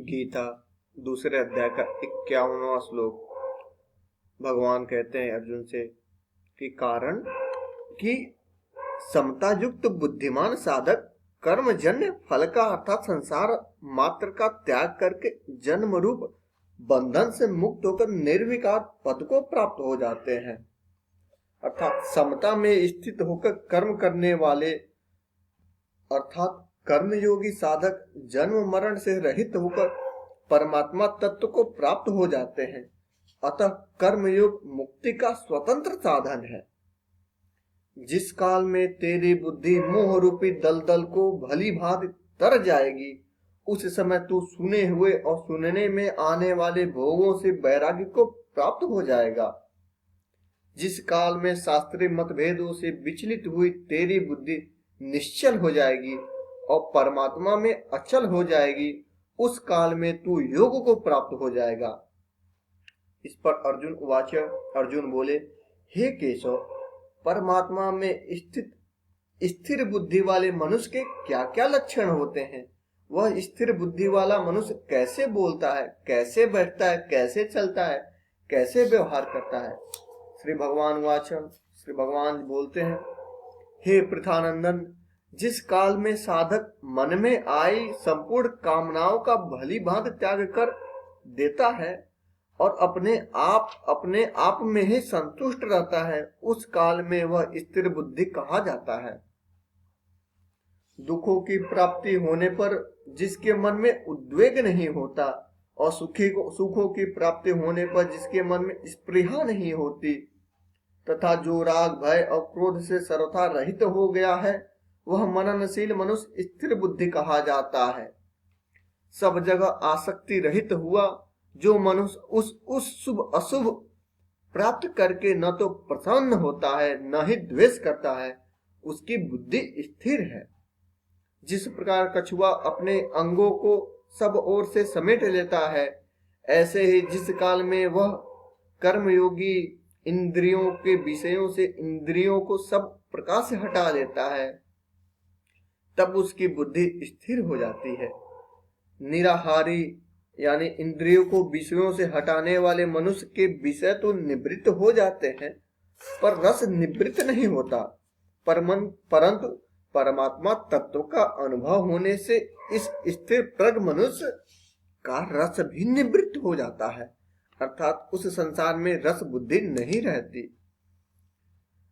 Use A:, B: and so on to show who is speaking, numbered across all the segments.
A: गीता दूसरे अध्याय का 51वां श्लोक। भगवान कहते हैं अर्जुन से कि कारण कि समता युक्त बुद्धिमान साधक कर्मजन्य फल का अर्थात संसार मात्र का त्याग करके जन्म रूप बंधन से मुक्त होकर निर्विकार पद को प्राप्त हो जाते हैं। अर्थात समता में स्थित होकर कर्म करने वाले अर्थात कर्मयोगी साधक जन्म मरण से रहित होकर परमात्मा तत्व को प्राप्त हो जाते हैं। अतः कर्मयोग मुक्ति का स्वतंत्र साधन है। जिस काल में तेरी बुद्धि मोह रूपी दलदल को भली भांति तर जाएगी, उस समय तू सुने हुए और सुनने में आने वाले भोगों से वैराग्य को प्राप्त हो जाएगा। जिस काल में शास्त्रीय मतभेदों से विचलित हुई तेरी बुद्धि निश्चल हो जाएगी और परमात्मा में अचल हो जाएगी, उस काल में तू योग को प्राप्त हो जाएगा। इस पर अर्जुन उवाच, अर्जुन बोले, हे केशव, परमात्मा में स्थित स्थिर बुद्धि वाले मनुष्य के क्या क्या लक्षण होते हैं? वह स्थिर बुद्धि वाला मनुष्य कैसे बोलता है, कैसे बैठता है, कैसे चलता है, कैसे व्यवहार करता है? श्री भगवान उवाच, श्री भगवान बोलते हैं, हे पृथानंदन, जिस काल में साधक मन में आई संपूर्ण कामनाओं का भली भांति त्याग कर देता है और अपने आप में ही संतुष्ट रहता है, उस काल में वह स्थिर बुद्धि कहा जाता है। दुखों की प्राप्ति होने पर जिसके मन में उद्वेग नहीं होता और सुखों की प्राप्ति होने पर जिसके मन में स्पृहा नहीं होती तथा जो राग भय और क्रोध से सर्वथा रहित हो गया है, वह मननशील मनुष्य स्थिर बुद्धि कहा जाता है। सब जगह आसक्ति रहित हुआ जो मनुष्य उस शुभ अशुभ प्राप्त करके न तो प्रसन्न होता है न ही द्वेष करता है, उसकी बुद्धि स्थिर है। जिस प्रकार कछुआ अपने अंगों को सब ओर से समेट लेता है, ऐसे ही जिस काल में वह कर्मयोगी इंद्रियों के विषयों से इंद्रियों को सब प्रकार से हटा लेता है, तब उसकी बुद्धि स्थिर हो जाती है। निराहारी यानी इंद्रियों को विषयों से हटाने वाले मनुष्य के विषय तो निवृत्त हो जाते हैं, पर रस निवृत्त नहीं होता। परंतु परमात्मा तत्व का अनुभव होने से इस स्थिर प्रज्ञ मनुष्य का रस भी निवृत्त हो जाता है, अर्थात उस संसार में रस बुद्धि नहीं रहती।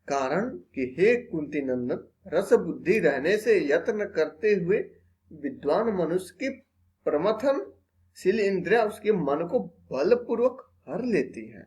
A: कारण कि हे कुंती नंदन, रस बुद्धि रहने से यत्न करते हुए विद्वान मनुष्य की प्रमथनशील इंद्रियां उसके मन को बलपूर्वक हर लेती है।